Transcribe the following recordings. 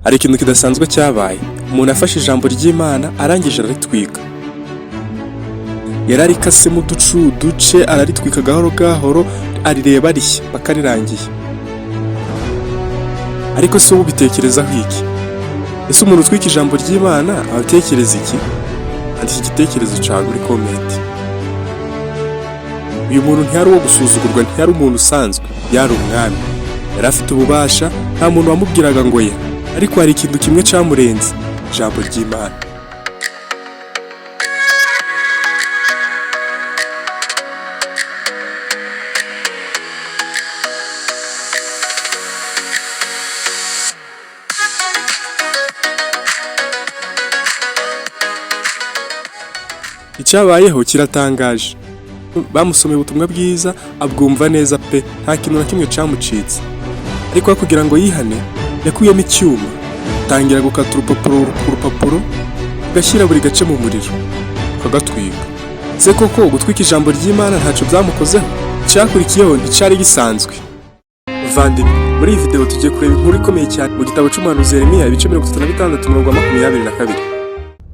Hari ikintu kidasanzwe cyabaye. Umuntu afashe ijambo ry'Imana arangije araritwika. Yararikase mu duce araritwika gahoro gahoro, arireba rishya bakarirangiye. Ariko se wowe ubitekerezaho iki? Ese umuntu utwika ijambo ry'Imana abatekereza iki? Andika igitekerezo cyawe muri comment. Uyu muntu ntiyari uwo gusuzugurwa, ntiyari umuntu usanzwe, yari umwami. Yari afite ububasha, nta muntu wamubwiraga ngo ya. Ariko hari ikintu kimwe cyamurenze, ijambo ry'Imana. Icyabayeho kiratangaje. Bamusomeye ubutumwa bwiza abwumva neza pe, nta kintu na kimwe cyamucitse. Ariko kugira ngo yihane yakuyemo icyuma, tangira gukata urupapuro gashyira buri gace mu muriro kagatwika. Se koko gutwika ijambo ry'Imana ntacyo byamukozeho? Cyakurikiyeho nticyari gisanzwe. Vandimwe, muri iyi video tugiye kureba inkuru ikomeye cyane mu gitabo cy'umuhanuzi Yeremiya ibice 36:22.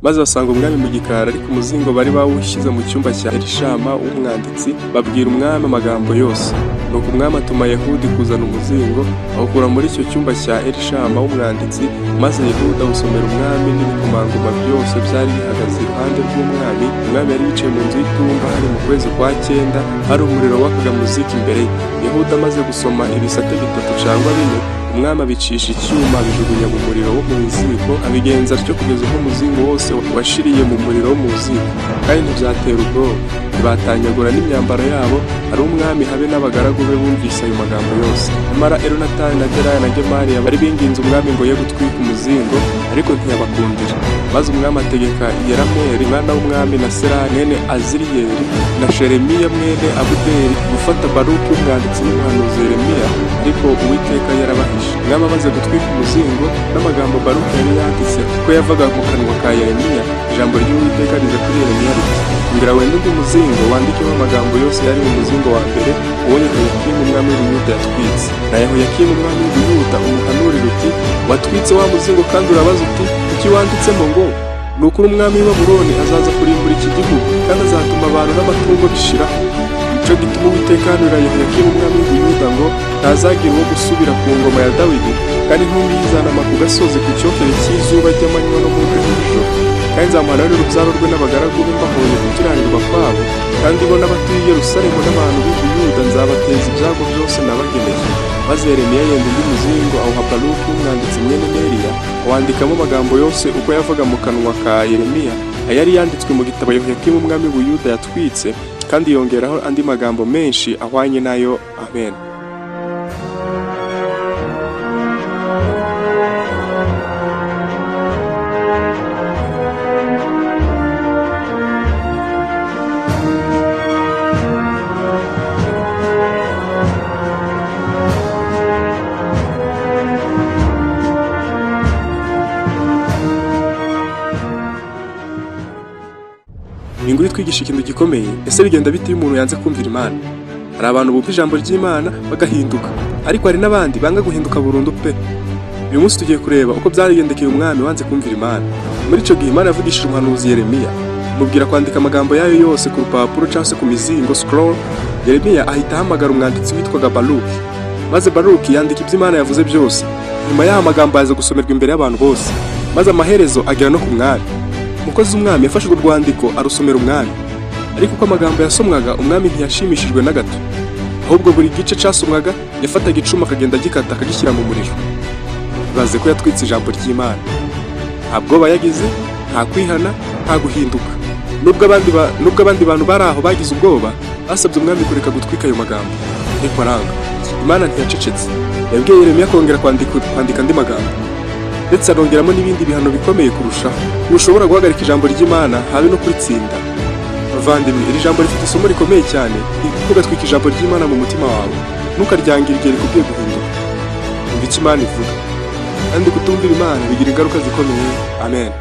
Maze basanga umwami mu gikari ariko umuzingo bari bawushyize mu cyumba cya Elishama w'umwanditsi, babwira umwami amagambo yose. Nuko umwami atuma Yehudi kuzana umuzingo, awukura muri icyo cyumba cya Elishama w'umwanditsi, maze Yehudi awusomera umwami n'ibikomangoma byose byari bihagaze iruhande rw'umwami. Umwami yari yicaye mu nzu y'itumba, hari mu kwezi kwa 9, hari umuriro wakaga muziki imbere ye. Yehudi amaze gusoma ibisate 3 cyangwa 4, umwami abicisha icyuma abijugunya mu muriro wo mu ziko, abigenza atyo kugeza ubwo umuzingo wose washiriye mu muriro wo mu ziko. Kandi ntibyatera ubwoba, batanyagura n'imyambaro yabo. Ari umwami habe n'abagaragu be bumvise ayo magambo yose. Nyamara Elonatani na Delaya na Gemariya bari binginze umwami ngo ye gutwika umuzingo, ariko ntiyabakundira. Maze umwami ategeka Yerameli mwana w'umwami na Seraya mwene Aziriyeli na Sheremiya mwene Abudeli gufata Baruki umwanditsi n'umuhanuzi Yeremiya, ariko Uwiteka yarabahishe. Umwami amaze gutwika umuzingo n'amagambo Baruki yari yanditse ko yavaga mu kanwa ka Yeremiya, ijambo ry'Uwiteka riza kuri Yeremiya riti: "Ngira wende umuzingo wandikeho amagambo yose yari mu muzingo wa mbere uwo Yehoyakimu umwami w'Ubuyuda yatwitse." Na Yehoyakimu umwami w'Ubuyuda umuhanurira uti: "Watwitse wa muzingo kandi urabaza uti kuki wanditsemo ngo ni ukuri umwami w'i Babuloni azaza kurimbura iki gihugu kandi azatuma abantu n'amatungo bishiraho." Nicyo gituma Uwiteka ahanurira Yehoyakimu umwami w'Ubuyuda ngo ntazagira uwo gusubira ku ngoma ya Dawidi, kandi intumbi y'izanama ku gasozi ku cyokere cy'izuba ry'amanywa no mu nijoro. Kandi nzamuhana n'urubyaro rwe n'abagaragu be mbahonye gukiranirwa kwabo, kandi bo n'abatuye i Yerusalemu n'abantu b'i Buyuda nzabateza ibyago byose nabageneye. Maze Yeremiya yenda undi muzingo awuha Baruki umwanditsi mwene Neriya, awandikamo amagambo yose uko yavaga mu kanwa ka Yeremiya, ayari yanditswe mu gitabo Yehoyakimu umwami w'Ubuyuda yatwitse, kandi yongeraho andi magambo menshi ahwanye nayo. Amen. Inguri twigisha ikintu gikomeye. Ese bigenda bite iyo umuntu yanze kumvira Imana? Hari abantu bumva ijambo ry'Imana bagahinduka, ariko hari n'abandi banga guhinduka burundu pe. Uyu munsi tugiye kureba uko byarigendekeye umwami wanze kumvira Imana. Muri icyo gihe Imana yavugishije umuhanuzi Yeremiya, mubwira kwandika amagambo yayo yose ku rupapuro cyangwa se ku mizingo scroll. Yeremiya ahita ahamagara umwanditsi witwaga Baruki, maze Baruki yandika ibyo Imana yavuze byose. Nyuma y'aho amagambo yaza gusomerwa imbere y'abantu bose, maze amaherezo agera no ku mwami. Umukozi w'umwami yafashe urwo rwandiko arusomera umwami, ariko uko amagambo yasomwaga umwami ntiyashimishijwe na gato. Ahubwo buri gice cyasomwaga yafataga icuma akagenda agikata akagishyira mu muriro. Baze ko yatwitse ijambo ry'Imana. Nta bwoba yagize, nta kwihana, nta guhinduka. Nubwo abandi bantu bari aho bagize ubwoba, basabye umwami kureka gutwika ayo magambo, ariko aranga. Imana ntiyacecetse, yabwiye Yeremiya kongera kwandika andi magambo, ndetse arongeramo n'ibindi bihano bikomeye kurushaho. Ntushobora guhagarika ijambo ry'Imana habe no kuritsinda. Bavandimwe, iri jambo rifite isomo rikomeye cyane. Ntugatwike ijambo ry'Imana mu mutima wawe, ntukaryangire igihe rikubwiye guhinduka. Umva icyo Imana ivuga, kandi kutumvira Imana bigira ingaruka zikomeye. Amen.